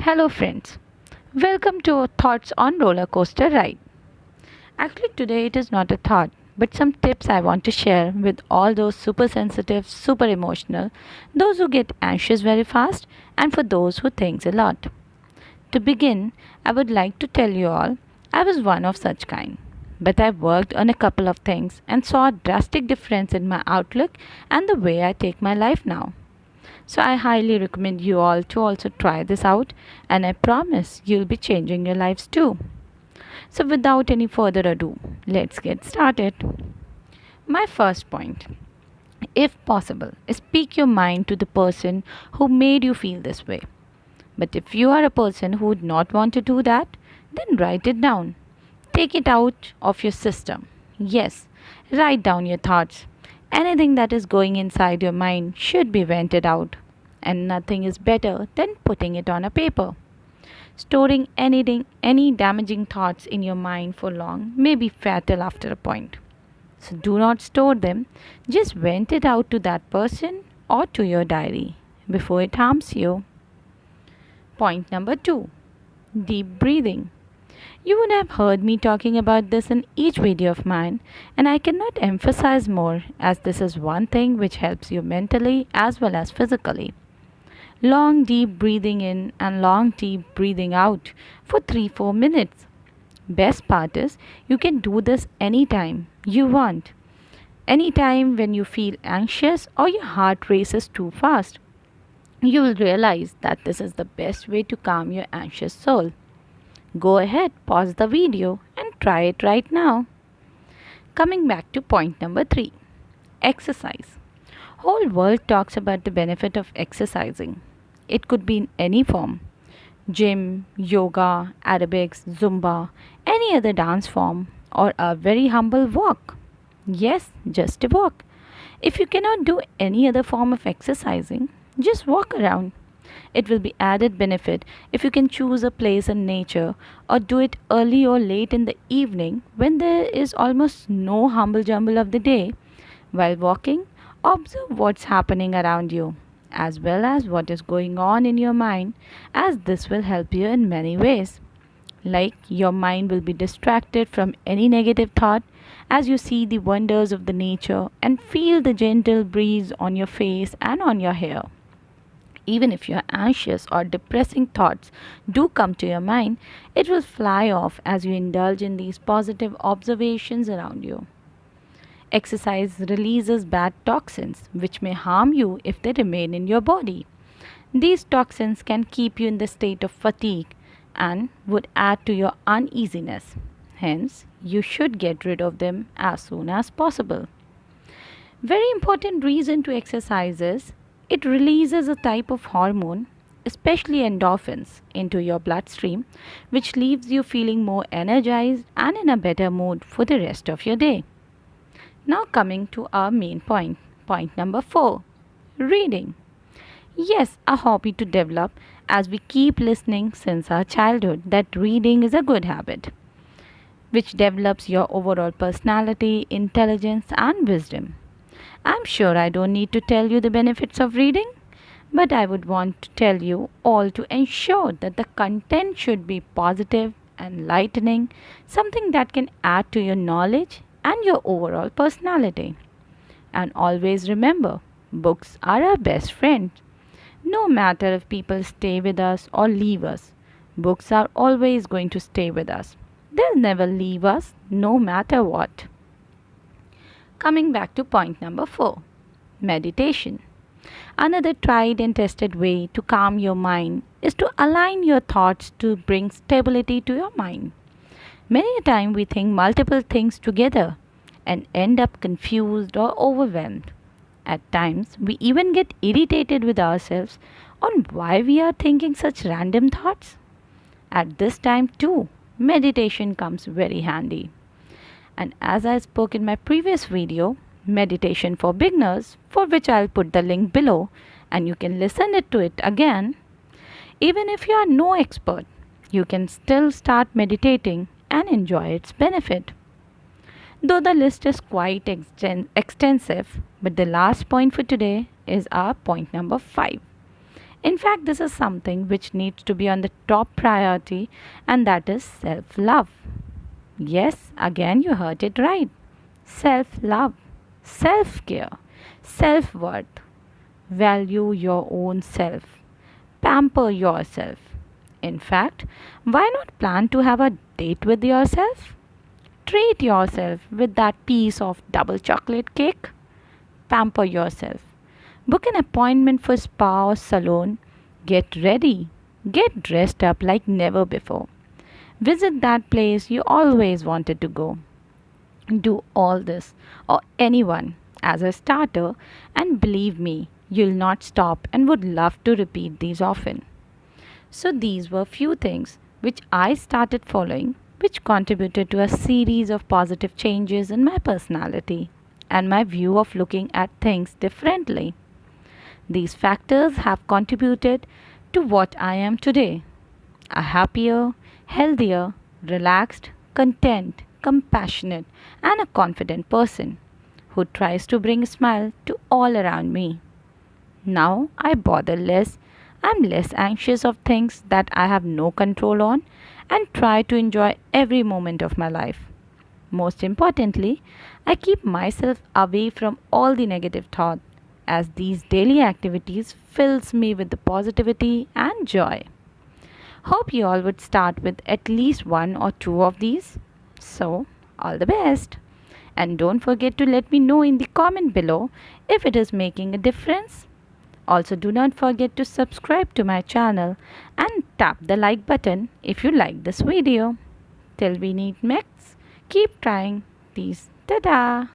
Hello, friends. Welcome to our Thoughts on Roller Coaster Ride. Actually, today it is not a thought, but some tips I want to share with all those super sensitive, super emotional, those who get anxious very fast, and for those who think a lot. To begin, I would like to tell you all I was one of such kind. But I worked on a couple of things and saw a drastic difference in my outlook and the way I take my life now. So I highly recommend you all to also try this out, and I promise you'll be changing your lives too. So without any further ado, let's get started. My first point, if possible, is speak your mind to the person who made you feel this way. But if you are a person who would not want to do that, then write it down. Take it out of your system. Yes, write down your thoughts. Anything that is going inside your mind should be vented out. And nothing is better than putting it on a paper. Storing any damaging thoughts in your mind for long may be fatal after a point. So do not store them, just vent it out to that person or to your diary before it harms you. Point number 2, deep breathing. You would have heard me talking about this in each video of mine, and I cannot emphasize more as this is one thing which helps you mentally as well as physically. Long deep breathing in and long deep breathing out for 3-4 minutes. Best part is you can do this anytime you want. Anytime when you feel anxious or your heart races too fast. You will realize that this is the best way to calm your anxious soul. Go ahead, pause the video and try it right now. Coming back to point number 3, exercise. Whole world talks about the benefit of exercising. It could be in any form. Gym, yoga, aerobics, zumba, any other dance form or a very humble walk. Yes, just a walk. If you cannot do any other form of exercising, just walk around. It will be added benefit if you can choose a place in nature or do it early or late in the evening when there is almost no humble jumble of the day. While walking, observe what's happening around you as well as what is going on in your mind, as this will help you in many ways. Like your mind will be distracted from any negative thought as you see the wonders of the nature and feel the gentle breeze on your face and on your hair. Even if your anxious or depressing thoughts do come to your mind, it will fly off as you indulge in these positive observations around you. Exercise releases bad toxins which may harm you if they remain in your body. These toxins can keep you in the state of fatigue and would add to your uneasiness. Hence, you should get rid of them as soon as possible. Very important reason to exercise is it releases a type of hormone, especially endorphins, into your bloodstream, which leaves you feeling more energized and in a better mood for the rest of your day. Now coming to our main point, point number 4, reading. Yes, a hobby to develop as we keep listening since our childhood that reading is a good habit, which develops your overall personality, intelligence and wisdom. I'm sure I don't need to tell you the benefits of reading, but I would want to tell you all to ensure that the content should be positive, enlightening, something that can add to your knowledge and your overall personality. And always remember, books are our best friend. No matter if people stay with us or leave us, books are always going to stay with us. They'll never leave us no matter what. Coming back to point number 4, meditation. Another tried and tested way to calm your mind is to align your thoughts to bring stability to your mind. Many a time we think multiple things together and end up confused or overwhelmed. At times we even get irritated with ourselves on why we are thinking such random thoughts. At this time too, meditation comes very handy. And as I spoke in my previous video, meditation for beginners, for which I'll put the link below and you can listen to it again. Even if you are no expert, you can still start meditating and enjoy its benefit. Though the list is quite extensive, but the last point for today is our point number 5. In fact, this is something which needs to be on the top priority, and that is self love. Yes, again, you heard it right. Self love, self care, self worth. Value your own self. Pamper yourself. In fact, why not plan to have a date with yourself? Treat yourself with that piece of double chocolate cake. Pamper yourself. Book an appointment for spa or salon. Get ready. Get dressed up like never before. Visit that place you always wanted to go. Do all this or anyone as a starter, and believe me, you'll not stop and would love to repeat these often. So these were few things which I started following, which contributed to a series of positive changes in my personality and my view of looking at things differently. These factors have contributed to what I am today: a happier, healthier, relaxed, content, compassionate, and a confident person who tries to bring a smile to all around me. Now I bother less, I'm less anxious of things that I have no control on, and try to enjoy every moment of my life. Most importantly, I keep myself away from all the negative thoughts, as these daily activities fills me with the positivity and joy. Hope you all would start with at least one or two of these. So, all the best. And don't forget to let me know in the comment below if it is making a difference. Also, do not forget to subscribe to my channel and tap the like button if you like this video. Till we meet next, keep trying. Peace. Tada!